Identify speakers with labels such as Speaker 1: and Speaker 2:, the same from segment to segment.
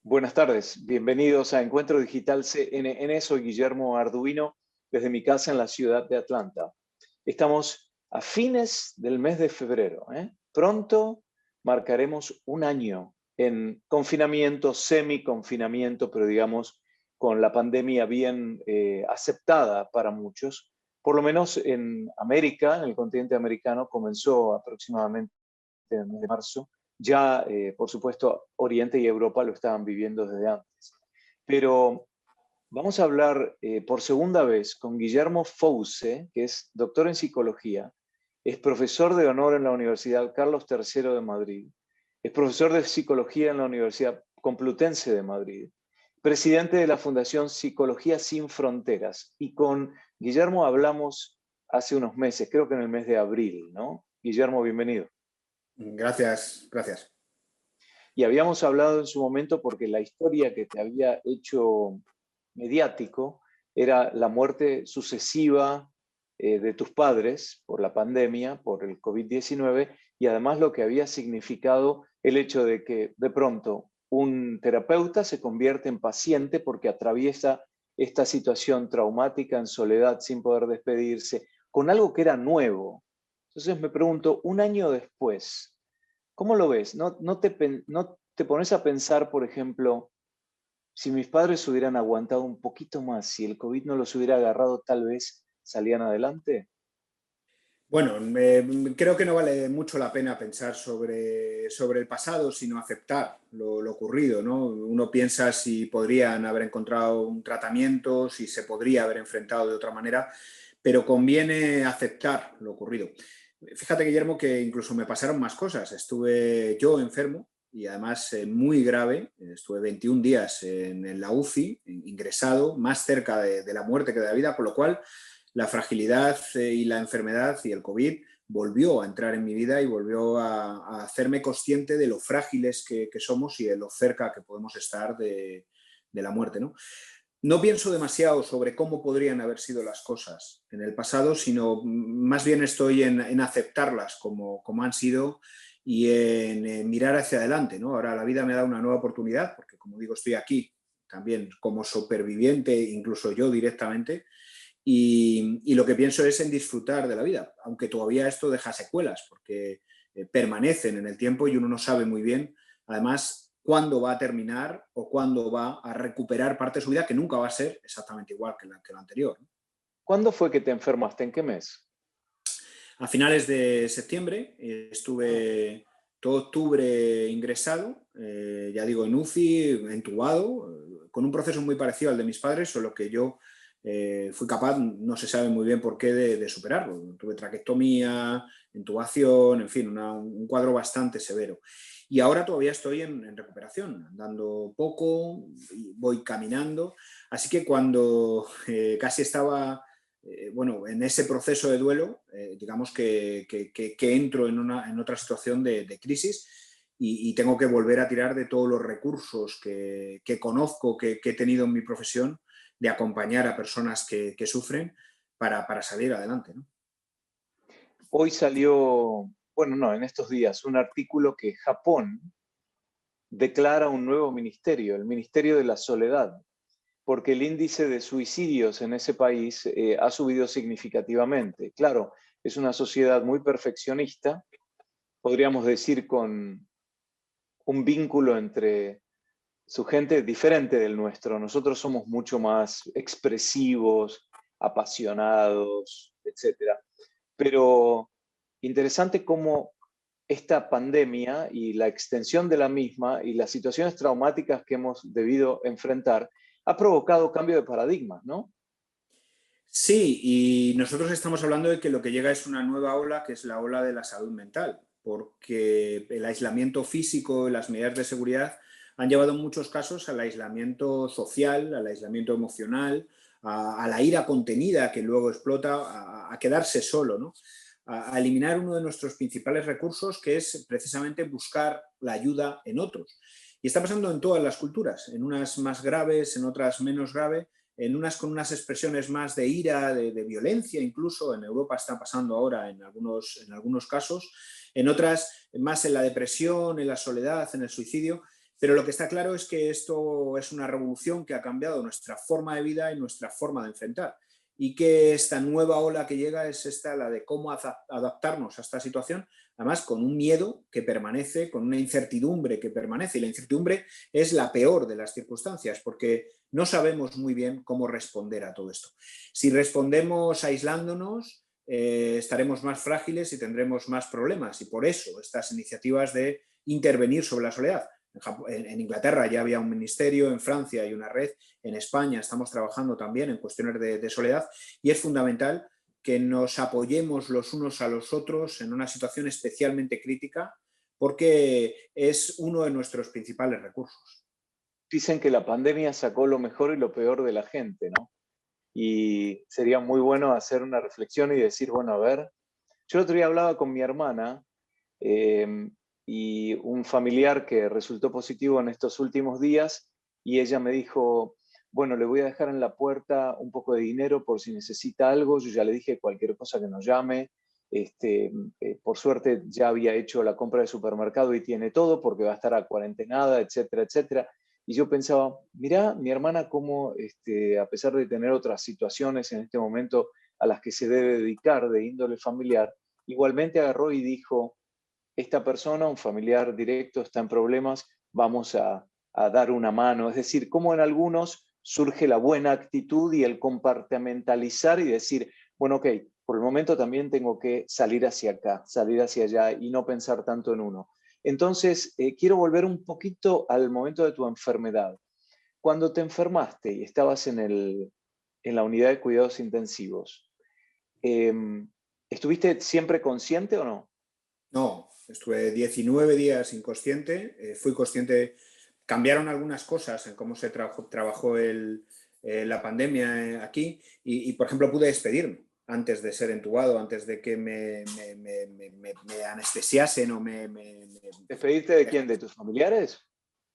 Speaker 1: Buenas tardes, bienvenidos a Encuentro Digital CNN. Soy Guillermo Arduino desde mi casa en la ciudad de Atlanta. Estamos a fines del mes de febrero. Pronto marcaremos un año en confinamiento, semi-confinamiento, pero digamos con la pandemia bien aceptada para muchos. Por lo menos en América, en el continente americano, comenzó aproximadamente en el mes de marzo. Ya, por supuesto, Oriente y Europa lo estaban viviendo desde antes. Pero vamos a hablar por segunda vez con Guillermo Fouce, que es doctor en psicología, es profesor de honor en la Universidad Carlos III de Madrid, es profesor de psicología en la Universidad Complutense de Madrid, presidente de la Fundación Psicología Sin Fronteras. Y con Guillermo hablamos hace unos meses, creo que en el mes de abril, ¿no? Guillermo, bienvenido.
Speaker 2: Gracias, gracias.
Speaker 1: Y habíamos hablado en su momento porque la historia que te había hecho mediático era la muerte sucesiva de tus padres por la pandemia, por el COVID-19, y además lo que había significado el hecho de que de pronto un terapeuta se convierte en paciente porque atraviesa esta situación traumática en soledad sin poder despedirse, con algo que era nuevo. Entonces me pregunto, un año después, ¿cómo lo ves? ¿No te pones a pensar, por ejemplo, si mis padres hubieran aguantado un poquito más, si el COVID no los hubiera agarrado, tal vez salían adelante?
Speaker 2: Bueno, creo que no vale mucho la pena pensar sobre el pasado, sino aceptar lo ocurrido, ¿no? Uno piensa si podrían haber encontrado un tratamiento, si se podría haber enfrentado de otra manera, pero conviene aceptar lo ocurrido. Fíjate, Guillermo, que incluso me pasaron más cosas. Estuve yo enfermo y además muy grave. Estuve 21 días en la UCI, ingresado, más cerca de la muerte que de la vida, por lo cual la fragilidad y la enfermedad y el COVID volvió a entrar en mi vida y volvió a hacerme consciente de lo frágiles que somos y de lo cerca que podemos estar de la muerte, ¿no? No pienso demasiado sobre cómo podrían haber sido las cosas en el pasado, sino más bien estoy en aceptarlas como han sido y en mirar hacia adelante, ¿no? Ahora la vida me da una nueva oportunidad, porque como digo, estoy aquí también como superviviente, incluso yo directamente, y lo que pienso es en disfrutar de la vida, aunque todavía esto deja secuelas, porque permanecen en el tiempo y uno no sabe muy bien, además, cuándo va a terminar o cuándo va a recuperar parte de su vida, que nunca va a ser exactamente igual que la anterior, ¿no?
Speaker 1: ¿Cuándo fue que te enfermaste? ¿En qué mes?
Speaker 2: A finales de septiembre
Speaker 1: Ah,
Speaker 2: estuve todo octubre ingresado, ya digo, en UCI, entubado, con un proceso muy parecido al de mis padres, solo que yo fui capaz, no se sabe muy bien por qué, de superarlo. Tuve traqueostomía, intubación, en fin, un cuadro bastante severo. Y ahora todavía estoy en recuperación, andando poco, y voy caminando. Así que cuando casi estaba bueno, en ese proceso de duelo, digamos que entro en otra situación de crisis y tengo que volver a tirar de todos los recursos que conozco, que he tenido en mi profesión, de acompañar a personas que sufren para salir adelante, ¿no?
Speaker 1: hoy salió, bueno, no, en estos días, un artículo que Japón declara un nuevo ministerio, el Ministerio de la Soledad, porque el índice de suicidios en ese país ha subido significativamente. Claro, es una sociedad muy perfeccionista, podríamos decir con un vínculo entre su gente diferente del nuestro. Nosotros somos mucho más expresivos, apasionados, etcétera. Pero interesante cómo esta pandemia y la extensión de la misma y las situaciones traumáticas que hemos debido enfrentar ha provocado cambio de paradigmas, ¿no?
Speaker 2: Sí, y nosotros estamos hablando de que lo que llega es una nueva ola, que es la ola de la salud mental, porque el aislamiento físico y las medidas de seguridad han llevado en muchos casos al aislamiento social, al aislamiento emocional, a la ira contenida que luego explota, a quedarse solo, ¿no? A eliminar uno de nuestros principales recursos, que es precisamente buscar la ayuda en otros. Y está pasando en todas las culturas, en unas más graves, en otras menos graves, en unas con unas expresiones más de ira, de violencia, incluso en Europa está pasando ahora en algunos casos, en otras más en la depresión, en la soledad, en el suicidio. Pero lo que está claro es que esto es una revolución que ha cambiado nuestra forma de vida y nuestra forma de enfrentar. Y que esta nueva ola que llega es esta, la de cómo adaptarnos a esta situación, además con un miedo que permanece, con una incertidumbre que permanece. Y la incertidumbre es la peor de las circunstancias, porque no sabemos muy bien cómo responder a todo esto. Si respondemos aislándonos, estaremos más frágiles y tendremos más problemas. Y por eso estas iniciativas de intervenir sobre la soledad. En Inglaterra ya había un ministerio, en Francia hay una red, en España estamos trabajando también en cuestiones de soledad, y es fundamental que nos apoyemos los unos a los otros en una situación especialmente crítica, porque es uno de nuestros principales recursos.
Speaker 1: Dicen que la pandemia sacó lo mejor y lo peor de la gente, ¿no? Y sería muy bueno hacer una reflexión y decir, bueno, a ver, yo el otro día hablaba con mi hermana eh, y un familiar que resultó positivo en estos últimos días, y ella me dijo, bueno, le voy a dejar en la puerta un poco de dinero por si necesita algo. Yo ya le dije cualquier cosa que nos llame. Por suerte ya había hecho la compra de supermercado y tiene todo porque va a estar a cuarentenada, etcétera, etcétera. Y yo pensaba, mira, mi hermana cómo, a pesar de tener otras situaciones en este momento a las que se debe dedicar de índole familiar, igualmente agarró y dijo, esta persona, un familiar directo, está en problemas, vamos a dar una mano. Es decir, como en algunos surge la buena actitud y el compartimentalizar y decir, bueno, ok, por el momento también tengo que salir hacia acá, salir hacia allá y no pensar tanto en uno. Entonces, quiero volver un poquito al momento de tu enfermedad. Cuando te enfermaste y estabas en la unidad de cuidados intensivos, eh, ¿estuviste siempre consciente o no?
Speaker 2: No, estuve 19 días inconsciente, fui consciente, cambiaron algunas cosas en cómo se trabajó la pandemia aquí y, por ejemplo, pude despedirme antes de ser entubado, antes de que me anestesiasen o
Speaker 1: ¿Despedirte de quién? ¿De tus familiares?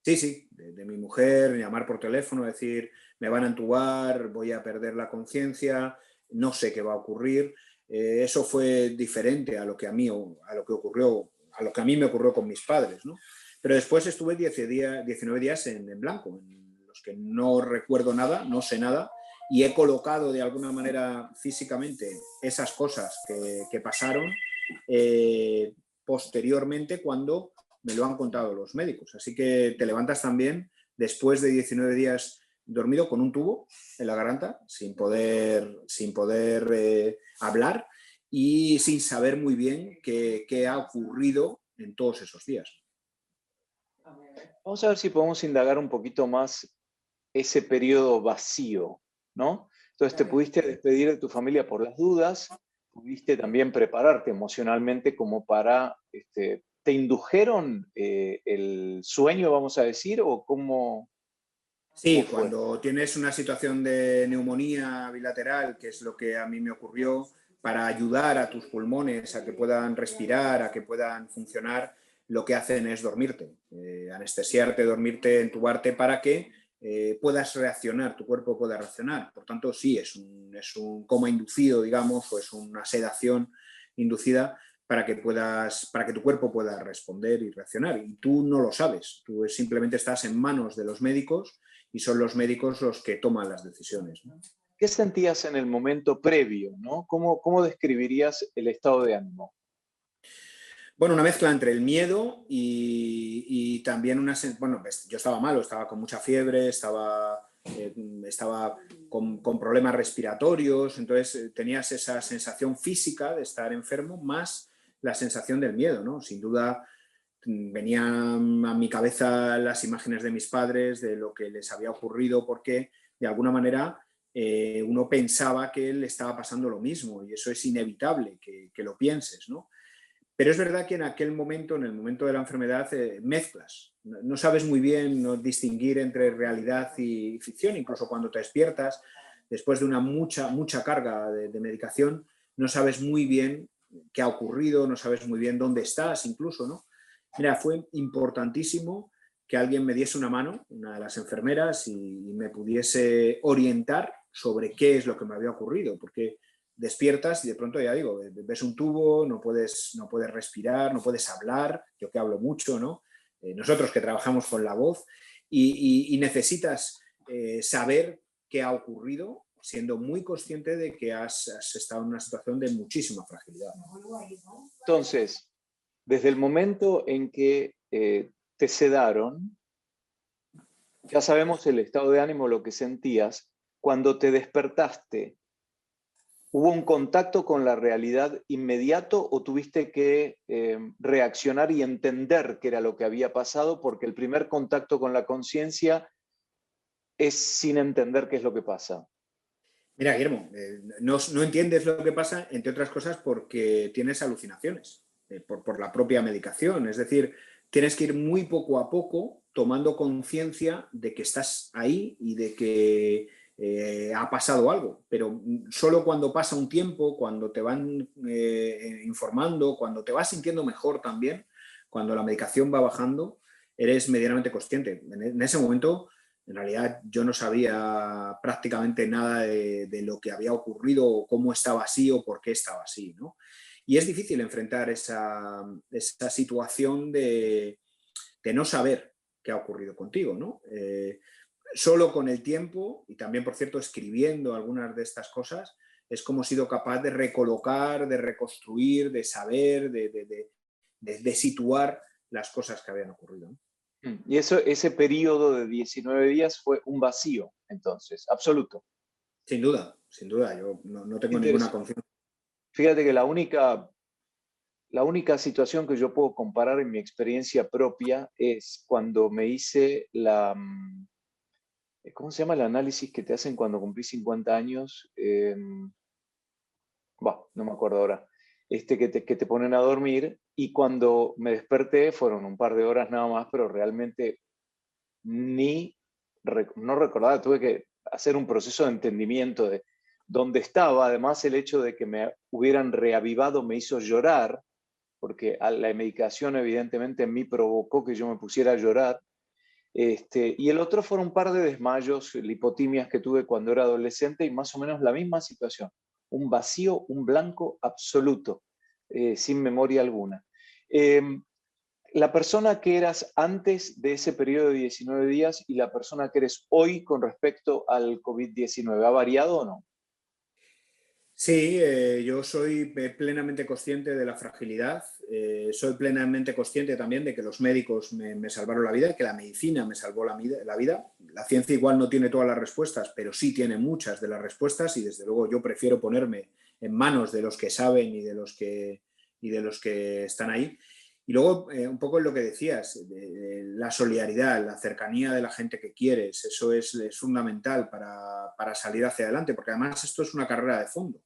Speaker 2: Sí, sí, de mi mujer, llamar por teléfono, decir, me van a entubar, voy a perder la conciencia, no sé qué va a ocurrir. Eso fue diferente a lo que a mí, a lo que ocurrió, a lo que a mí me ocurrió con mis padres, ¿no? Pero después estuve 19 días en blanco, en los que no recuerdo nada, no sé nada, y he colocado de alguna manera físicamente esas cosas que pasaron posteriormente cuando me lo han contado los médicos. Así que te levantas también después de 19 días dormido con un tubo en la garganta, sin poder hablar y sin saber muy bien qué ha ocurrido en todos esos días.
Speaker 1: Vamos a ver si podemos indagar un poquito más ese periodo vacío, ¿no? Entonces te pudiste despedir de tu familia por las dudas, pudiste también prepararte emocionalmente como para, ¿te indujeron el sueño, vamos a decir, o cómo
Speaker 2: Sí,
Speaker 1: fue?
Speaker 2: cuando tienes una situación de neumonía bilateral, que es lo que a mí me ocurrió, para ayudar a tus pulmones a que puedan respirar, a que puedan funcionar, lo que hacen es dormirte, anestesiarte, dormirte, entubarte para que puedas reaccionar, tu cuerpo pueda reaccionar. Por tanto, sí, es un coma inducido, digamos, o es una sedación inducida para que tu cuerpo pueda responder y reaccionar. Y tú no lo sabes, tú simplemente estás en manos de los médicos y son los médicos los que toman las decisiones, ¿no?
Speaker 1: ¿Qué sentías en el momento previo, ¿no? ¿Cómo describirías el estado de ánimo?
Speaker 2: Bueno, una mezcla entre el miedo y también bueno, pues yo estaba malo, estaba con mucha fiebre, estaba con problemas respiratorios, entonces tenías esa sensación física de estar enfermo más la sensación del miedo, ¿no? Sin duda venían a mi cabeza las imágenes de mis padres, de lo que les había ocurrido, porque de alguna manera uno pensaba que le estaba pasando lo mismo y eso es inevitable que lo pienses, ¿no? Pero es verdad que en aquel momento, en el momento de la enfermedad, mezclas. No sabes muy bien no distinguir entre realidad y ficción, incluso cuando te despiertas, después de una mucha carga de medicación, no sabes muy bien qué ha ocurrido, no sabes muy bien dónde estás incluso, ¿no? Mira, fue importantísimo que alguien me diese una mano, una de las enfermeras, y me pudiese orientar sobre qué es lo que me había ocurrido, porque despiertas y de pronto, ya digo, ves un tubo, no puedes respirar, no puedes hablar, yo que hablo mucho, ¿no? nosotros que trabajamos con la voz, y necesitas saber qué ha ocurrido, siendo muy consciente de que has estado en una situación de muchísima fragilidad.
Speaker 1: Entonces, desde el momento en que te sedaron, ya sabemos el estado de ánimo, lo que sentías. Cuando te despertaste, ¿hubo un contacto con la realidad inmediato o tuviste que reaccionar y entender qué era lo que había pasado? Porque el primer contacto con la conciencia es sin entender qué es lo que pasa.
Speaker 2: Mira, Guillermo, no entiendes lo que pasa, entre otras cosas, porque tienes alucinaciones, por la propia medicación. Es decir, tienes que ir muy poco a poco tomando conciencia de que estás ahí y de que ha pasado algo. Pero solo cuando pasa un tiempo, cuando te van informando, cuando te vas sintiendo mejor también, cuando la medicación va bajando, eres medianamente consciente. En ese momento, en realidad, yo no sabía prácticamente nada de lo que había ocurrido, o cómo estaba así o por qué estaba así, ¿no? Y es difícil enfrentar esa situación de no saber qué ha ocurrido contigo, ¿no? Solo con el tiempo, y también, por cierto, escribiendo algunas de estas cosas, es como he sido capaz de recolocar, de reconstruir, de saber, de situar las cosas que habían ocurrido, ¿no?
Speaker 1: Y ese periodo de 19 días fue un vacío, entonces, absoluto.
Speaker 2: Sin duda, yo no tengo ninguna
Speaker 1: Interesante.
Speaker 2: confianza.
Speaker 1: Fíjate que la única situación que yo puedo comparar en mi experiencia propia es cuando me hice ¿cómo se llama el análisis que te hacen cuando cumplís 50 años? No me acuerdo ahora. Que te ponen a dormir, y cuando me desperté fueron un par de horas nada más, pero realmente no recordaba, tuve que hacer un proceso de entendimiento de dónde estaba. Además, el hecho de que me hubieran reavivado me hizo llorar, porque la medicación evidentemente en mí provocó que yo me pusiera a llorar. Y el otro fueron un par de desmayos, lipotimias que tuve cuando era adolescente, y más o menos la misma situación. Un vacío, un blanco absoluto, sin memoria alguna. La persona que eras antes de ese periodo de 19 días y la persona que eres hoy con respecto al COVID-19, ¿ha variado o no?
Speaker 2: Sí, yo soy plenamente consciente de la fragilidad, soy plenamente consciente también de que los médicos me salvaron la vida y que la medicina me salvó la vida. La ciencia igual no tiene todas las respuestas, pero sí tiene muchas de las respuestas, y desde luego yo prefiero ponerme en manos de los que saben y de los que están ahí. Y luego, un poco en lo que decías, la solidaridad, la cercanía de la gente que quieres, eso es fundamental para salir hacia adelante, porque además esto es una carrera de fondo.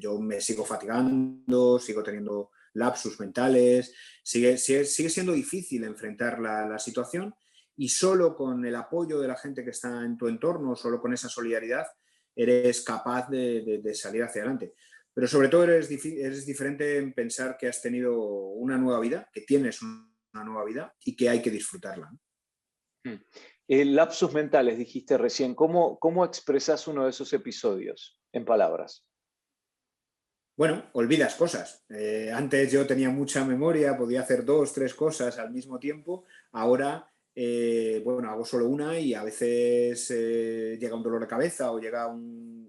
Speaker 2: Yo me sigo fatigando, sigo teniendo lapsus mentales, sigue siendo difícil enfrentar la situación, y solo con el apoyo de la gente que está en tu entorno, solo con esa solidaridad, eres capaz de salir hacia adelante. Pero sobre todo eres diferente en pensar que has tenido una nueva vida, que tienes una nueva vida y que hay que disfrutarla, ¿no?
Speaker 1: Lapsus mentales, dijiste recién. ¿Cómo expresas uno de esos episodios en palabras?
Speaker 2: Bueno, olvidas cosas. Antes yo tenía mucha memoria, podía hacer 2, 3 cosas al mismo tiempo. Ahora, hago solo una, y a veces llega un dolor de cabeza o llega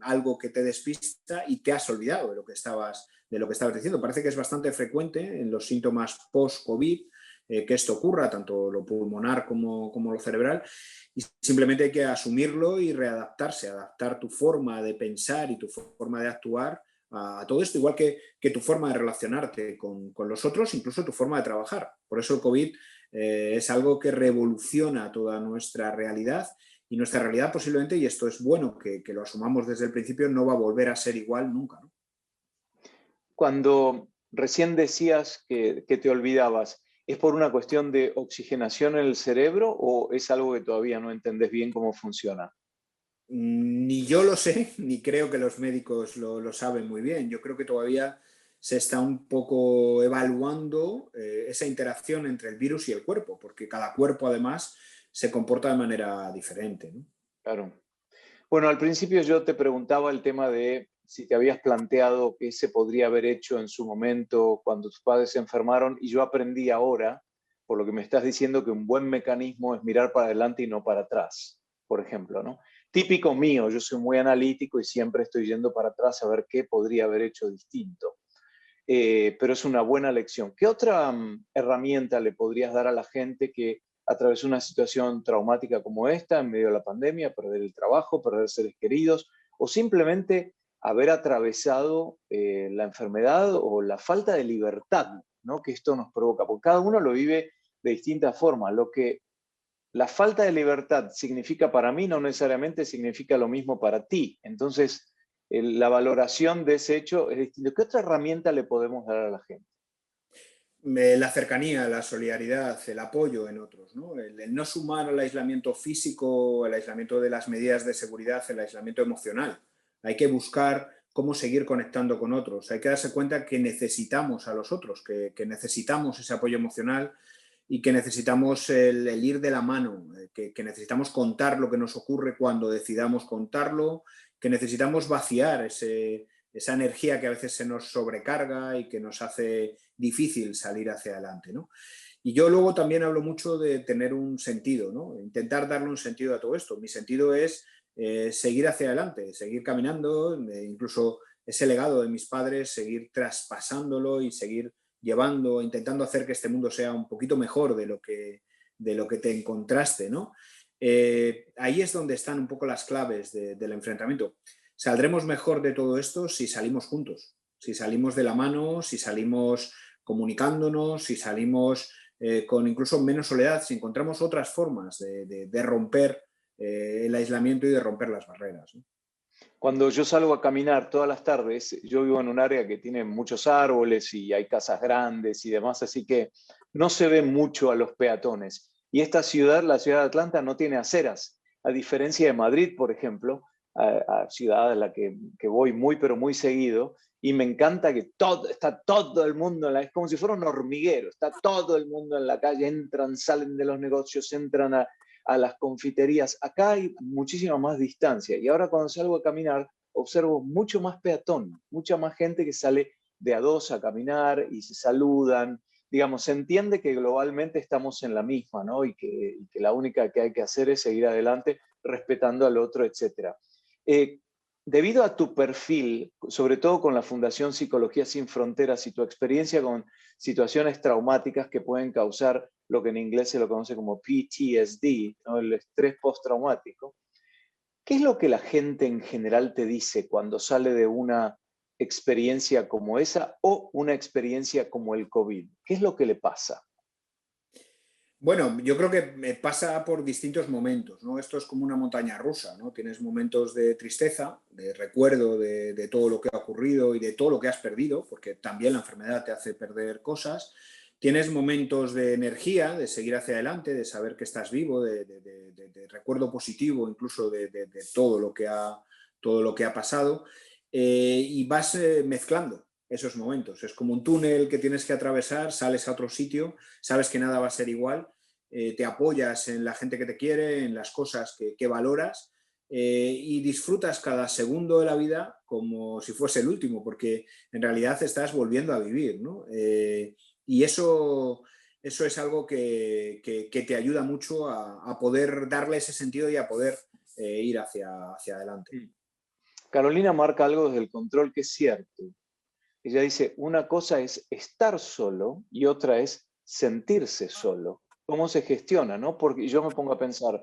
Speaker 2: algo que te despista y te has olvidado de lo que estabas diciendo. Parece que es bastante frecuente en los síntomas post-COVID que esto ocurra, tanto lo pulmonar como lo cerebral, y simplemente hay que asumirlo y readaptarse, adaptar tu forma de pensar y tu forma de actuar a todo esto, igual que tu forma de relacionarte con los otros, incluso tu forma de trabajar. Por eso el COVID es algo que revoluciona toda nuestra realidad, y nuestra realidad posiblemente, y esto es bueno que lo asumamos desde el principio, no va a volver a ser igual nunca, ¿no?
Speaker 1: Cuando recién decías que te olvidabas, ¿es por una cuestión de oxigenación en el cerebro o es algo que todavía no entendés bien cómo funciona?
Speaker 2: Ni yo lo sé, ni creo que los médicos lo saben muy bien. Yo creo que todavía se está un poco evaluando esa interacción entre el virus y el cuerpo, porque cada cuerpo además se comporta de manera diferente, ¿no?
Speaker 1: Claro. Bueno, al principio yo te preguntaba el tema de si te habías planteado qué se podría haber hecho en su momento cuando tus padres se enfermaron, y yo aprendí ahora, por lo que me estás diciendo, que un buen mecanismo es mirar para adelante y no para atrás, por ejemplo, ¿no? Típico mío, yo soy muy analítico y siempre estoy yendo para atrás a ver qué podría haber hecho distinto. Pero es una buena lección. ¿Qué otra herramienta le podrías dar a la gente que atravesó una situación traumática como esta, en medio de la pandemia, perder el trabajo, perder seres queridos, o simplemente haber atravesado la enfermedad o la falta de libertad, ¿no? Que esto nos provoca? Porque cada uno lo vive de distintas formas. Lo que la falta de libertad significa para mí no necesariamente significa lo mismo para ti. Entonces, la valoración de ese hecho es distinta. ¿Qué otra herramienta le podemos dar a la gente?
Speaker 2: La cercanía, la solidaridad, el apoyo en otros, ¿no? El no sumar al aislamiento físico, al aislamiento de las medidas de seguridad, el aislamiento emocional. Hay que buscar cómo seguir conectando con otros. Hay que darse cuenta que necesitamos a los otros, que necesitamos ese apoyo emocional y que necesitamos el ir de la mano, que necesitamos contar lo que nos ocurre cuando decidamos contarlo, que necesitamos vaciar esa energía que a veces se nos sobrecarga y que nos hace difícil salir hacia adelante, ¿no? Y yo luego también hablo mucho de tener un sentido, ¿no? Intentar darle un sentido a todo esto. Mi sentido es seguir hacia adelante, seguir caminando, incluso ese legado de mis padres, seguir traspasándolo y seguir llevando, intentando hacer que este mundo sea un poquito mejor de lo que te encontraste, ¿no? Ahí es donde están un poco las claves del enfrentamiento. Saldremos mejor de todo esto si salimos juntos, si salimos de la mano, si salimos comunicándonos, si salimos con incluso menos soledad, si encontramos otras formas de romper el aislamiento y de romper las barreras, ¿no?
Speaker 1: Cuando yo salgo a caminar todas las tardes, yo vivo en un área que tiene muchos árboles y hay casas grandes y demás, así que no se ve mucho a los peatones. Y esta ciudad, la ciudad de Atlanta, no tiene aceras, a diferencia de Madrid, por ejemplo, ciudad a la que voy muy, pero muy seguido, y me encanta que está todo el mundo, es como si fuera un hormiguero, está todo el mundo en la calle, entran, salen de los negocios, entran a las confiterías. Acá hay muchísima más distancia y ahora cuando salgo a caminar observo mucho más peatón, mucha más gente que sale de a dos a caminar y se saludan. Digamos, se entiende que globalmente estamos en la misma, ¿no? Y que la única que hay que hacer es seguir adelante respetando al otro, etc. Eh, Debido a tu perfil, sobre todo con la Fundación Psicología Sin Fronteras y tu experiencia con situaciones traumáticas que pueden causar lo que en inglés se lo conoce como PTSD, ¿no? El estrés postraumático, ¿qué es lo que la gente en general te dice cuando sale de una experiencia como esa o una experiencia como el COVID? ¿Qué es lo que le pasa?
Speaker 2: Bueno, yo creo que me pasa por distintos momentos, ¿no? Esto es como una montaña rusa, ¿no? Tienes momentos de tristeza, de recuerdo de todo lo que ha ocurrido y de todo lo que has perdido, porque también la enfermedad te hace perder cosas. Tienes momentos de energía, de seguir hacia adelante, de saber que estás vivo, de recuerdo positivo, incluso de todo lo que ha pasado, y vas mezclando esos momentos. Es como un túnel que tienes que atravesar, sales a otro sitio, sabes que nada va a ser igual, te apoyas en la gente que te quiere, en las cosas que valoras, y disfrutas cada segundo de la vida como si fuese el último, porque en realidad estás volviendo a vivir, ¿no? Y eso es algo que te ayuda mucho a poder darle ese sentido y a poder ir hacia adelante.
Speaker 1: Carolina marca algo desde el control que es cierto. Ella dice, una cosa es estar solo y otra es sentirse solo. ¿Cómo se gestiona, no? Porque yo me pongo a pensar,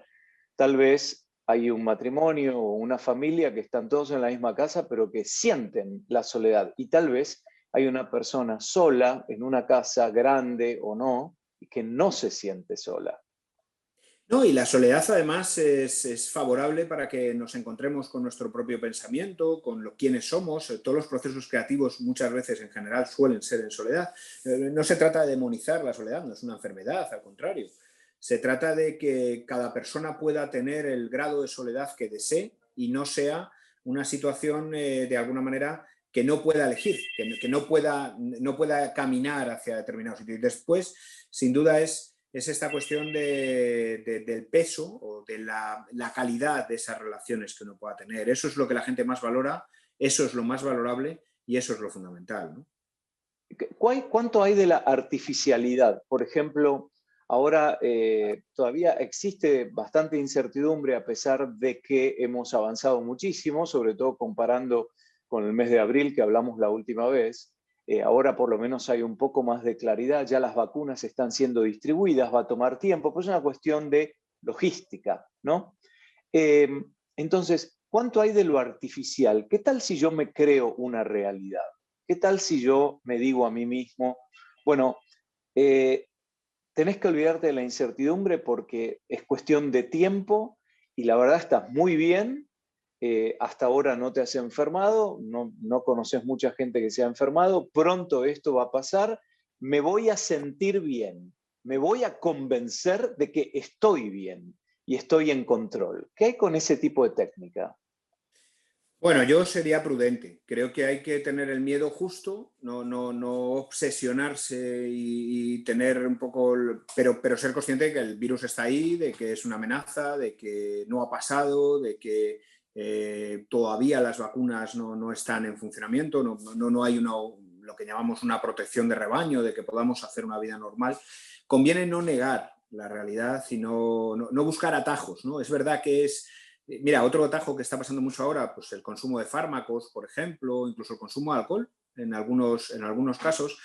Speaker 1: tal vez hay un matrimonio o una familia que están todos en la misma casa, pero que sienten la soledad. Y tal vez hay una persona sola en una casa grande o no, y que no se siente sola.
Speaker 2: No, y la soledad además es favorable para que nos encontremos con nuestro propio pensamiento, con quiénes somos. Todos los procesos creativos muchas veces en general suelen ser en soledad. No se trata de demonizar la soledad, no es una enfermedad, al contrario. Se trata de que cada persona pueda tener el grado de soledad que desee y no sea una situación de alguna manera que no pueda elegir, que no pueda caminar hacia determinados sitios. Y después, sin duda, es esta cuestión del peso o de la calidad de esas relaciones que uno pueda tener. Eso es lo que la gente más valora, eso es lo más valorable y eso es lo fundamental, ¿no?
Speaker 1: ¿Cuánto hay de la artificialidad? Por ejemplo, Ahora todavía existe bastante incertidumbre a pesar de que hemos avanzado muchísimo, sobre todo comparando con el mes de abril que hablamos la última vez. Ahora por lo menos hay un poco más de claridad, ya las vacunas están siendo distribuidas, va a tomar tiempo, pues es una cuestión de logística, ¿no? Eh, entonces, ¿cuánto hay de lo artificial? ¿Qué tal si yo me creo una realidad? ¿Qué tal si yo me digo a mí mismo, bueno, eh, tenés que olvidarte de la incertidumbre porque es cuestión de tiempo y la verdad estás muy bien, hasta ahora no te has enfermado, no conoces mucha gente que se ha enfermado, pronto esto va a pasar, me voy a sentir bien, me voy a convencer de que estoy bien y estoy en control. ¿Qué hay con ese tipo de técnica?
Speaker 2: Bueno, yo sería prudente. Creo que hay que tener el miedo justo, no obsesionarse y tener un poco, pero ser consciente de que el virus está ahí, de que es una amenaza, de que no ha pasado, de que todavía las vacunas no están en funcionamiento, no hay lo que llamamos una protección de rebaño, de que podamos hacer una vida normal. Conviene no negar la realidad y no buscar atajos, ¿no? Es verdad que es... Mira, otro atajo que está pasando mucho ahora, pues el consumo de fármacos, por ejemplo, incluso el consumo de alcohol, en algunos casos,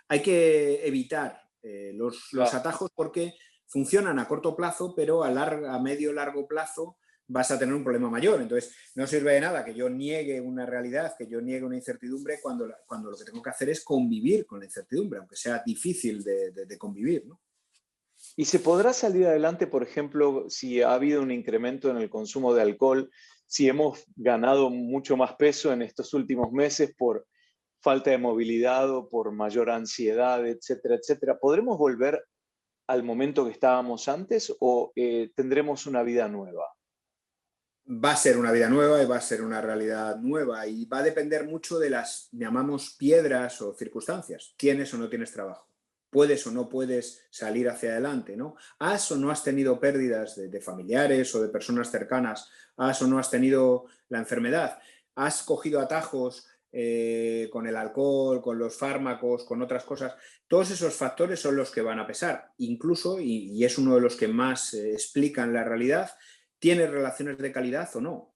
Speaker 2: hay que evitar los
Speaker 1: Claro.
Speaker 2: atajos porque funcionan a corto plazo, pero a medio largo plazo vas a tener un problema mayor. Entonces, no sirve de nada que yo niegue una realidad, que yo niegue una incertidumbre, cuando lo que tengo que hacer es convivir con la incertidumbre, aunque sea difícil de convivir, ¿no?
Speaker 1: ¿Y se podrá salir adelante, por ejemplo, si ha habido un incremento en el consumo de alcohol, si hemos ganado mucho más peso en estos últimos meses por falta de movilidad o por mayor ansiedad, etcétera, etcétera? ¿Podremos volver al momento que estábamos antes o tendremos una vida nueva?
Speaker 2: Va a ser una vida nueva y va a ser una realidad nueva y va a depender mucho de las, llamamos, piedras o circunstancias. ¿Tienes o no tienes trabajo? ¿Puedes o no puedes salir hacia adelante? ¿No? ¿Has o no has tenido pérdidas de familiares o de personas cercanas? ¿Has o no has tenido la enfermedad? ¿Has cogido atajos con el alcohol, con los fármacos, con otras cosas? Todos esos factores son los que van a pesar. Incluso, y es uno de los que más explican la realidad, ¿tienes relaciones de calidad o no?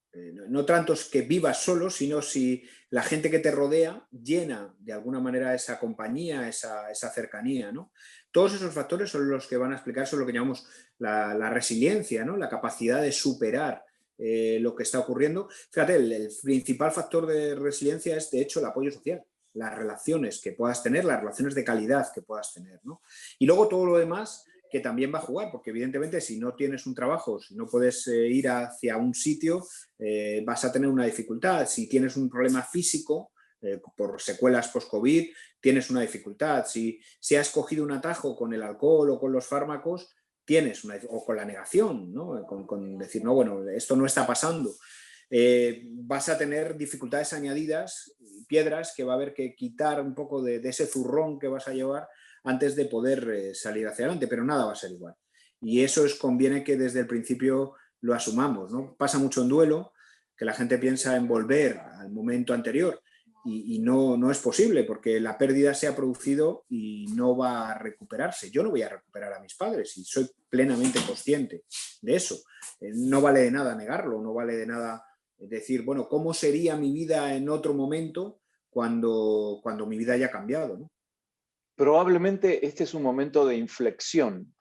Speaker 2: No tanto es que vivas solo, sino si la gente que te rodea llena de alguna manera esa compañía, esa cercanía, ¿no? Todos esos factores son los que van a explicar, eso es lo que llamamos la resiliencia, ¿no? La capacidad de superar lo que está ocurriendo. Fíjate, el principal factor de resiliencia es, de hecho, el apoyo social, las relaciones que puedas tener, las relaciones de calidad que puedas tener, ¿no? Y luego todo lo demás que también va a jugar, porque evidentemente si no tienes un trabajo, si no puedes ir hacia un sitio, vas a tener una dificultad. Si tienes un problema físico, por secuelas post-COVID, tienes una dificultad. Si has cogido un atajo con el alcohol o con los fármacos, o con la negación, ¿no? Con decir, no, bueno, esto no está pasando. Vas a tener dificultades añadidas, piedras que va a haber que quitar un poco de ese zurrón que vas a llevar antes de poder salir hacia adelante, pero nada va a ser igual. Y eso conviene que desde el principio lo asumamos, ¿no? Pasa mucho en duelo, que la gente piensa en volver al momento anterior y no es posible porque la pérdida se ha producido y no va a recuperarse. Yo no voy a recuperar a mis padres y soy plenamente consciente de eso. No vale de nada negarlo, no vale de nada decir, bueno, ¿cómo sería mi vida en otro momento cuando mi vida haya cambiado, ¿no?
Speaker 1: Probablemente este es un momento de inflexión,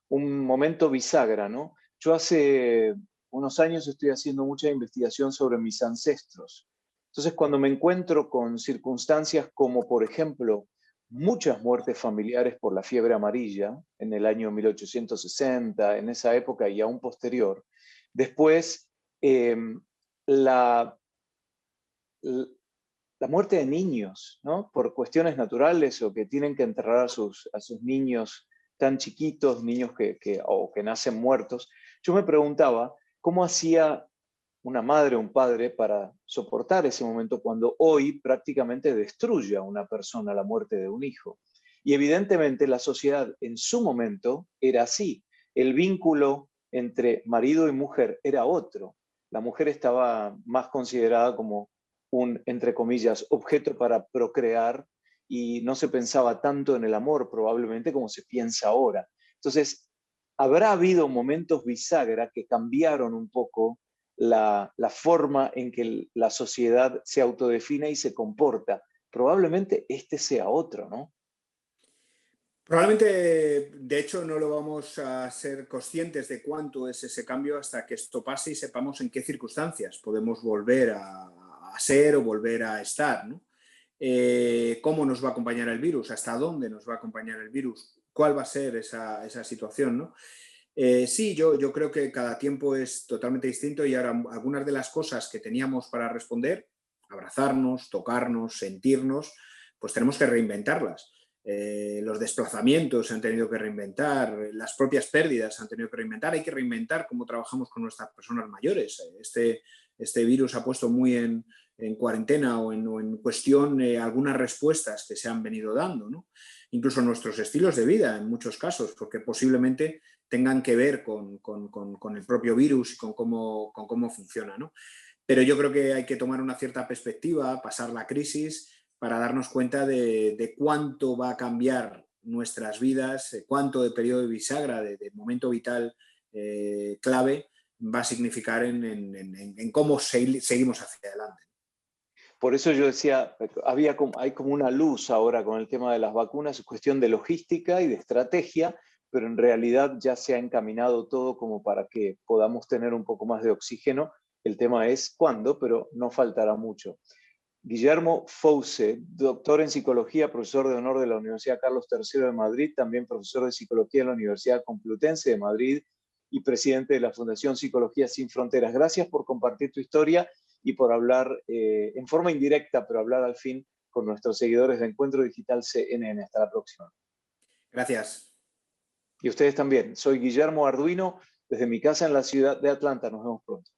Speaker 1: un momento bisagra, ¿no? Yo hace unos años estoy haciendo mucha investigación sobre mis ancestros. Entonces, cuando me encuentro con circunstancias como, por ejemplo, muchas muertes familiares por la fiebre amarilla en el año 1860, en esa época y aún posterior, después eh, la, la muerte de niños, ¿no? Por cuestiones naturales o que tienen que enterrar a sus niños tan chiquitos, niños o que nacen muertos. Yo me preguntaba cómo hacía una madre o un padre para soportar ese momento cuando hoy prácticamente destruye a una persona la muerte de un hijo. Y evidentemente la sociedad en su momento era así. El vínculo entre marido y mujer era otro. La mujer estaba más considerada como un, entre comillas, objeto para procrear y no se pensaba tanto en el amor probablemente como se piensa ahora. Entonces, habrá habido momentos bisagra que cambiaron un poco la forma en que la sociedad se autodefine y se comporta. Probablemente este sea otro, ¿no?
Speaker 2: Probablemente, de hecho, no lo vamos a ser conscientes de cuánto es ese cambio hasta que esto pase y sepamos en qué circunstancias podemos volver a ser o volver a estar, ¿no? Cómo nos va a acompañar el virus, hasta dónde nos va a acompañar el virus, cuál va a ser esa situación, ¿no? Sí, yo creo que cada tiempo es totalmente distinto y ahora algunas de las cosas que teníamos para responder, abrazarnos, tocarnos, sentirnos, pues tenemos que reinventarlas. Los desplazamientos se han tenido que reinventar, las propias pérdidas se han tenido que reinventar, hay que reinventar cómo trabajamos con nuestras personas mayores. Este virus ha puesto muy en cuarentena o en cuestión algunas respuestas que se han venido dando, ¿no? Incluso nuestros estilos de vida en muchos casos, porque posiblemente tengan que ver con el propio virus y con cómo funciona, ¿no? Pero yo creo que hay que tomar una cierta perspectiva, pasar la crisis para darnos cuenta de cuánto va a cambiar nuestras vidas, cuánto de periodo de bisagra, de momento vital clave, va a significar en cómo seguimos hacia adelante.
Speaker 1: Por eso yo decía, hay como una luz ahora con el tema de las vacunas, es cuestión de logística y de estrategia, pero en realidad ya se ha encaminado todo como para que podamos tener un poco más de oxígeno. El tema es cuándo, pero no faltará mucho. Guillermo Fouce, doctor en psicología, profesor de honor de la Universidad Carlos III de Madrid, también profesor de psicología en la Universidad Complutense de Madrid y presidente de la Fundación Psicología Sin Fronteras. Gracias por compartir tu historia y por hablar en forma indirecta, pero hablar al fin con nuestros seguidores de Encuentro Digital CNN. Hasta la próxima.
Speaker 2: Gracias.
Speaker 1: Y ustedes también. Soy Guillermo Arduino, desde mi casa en la ciudad de Atlanta. Nos vemos pronto.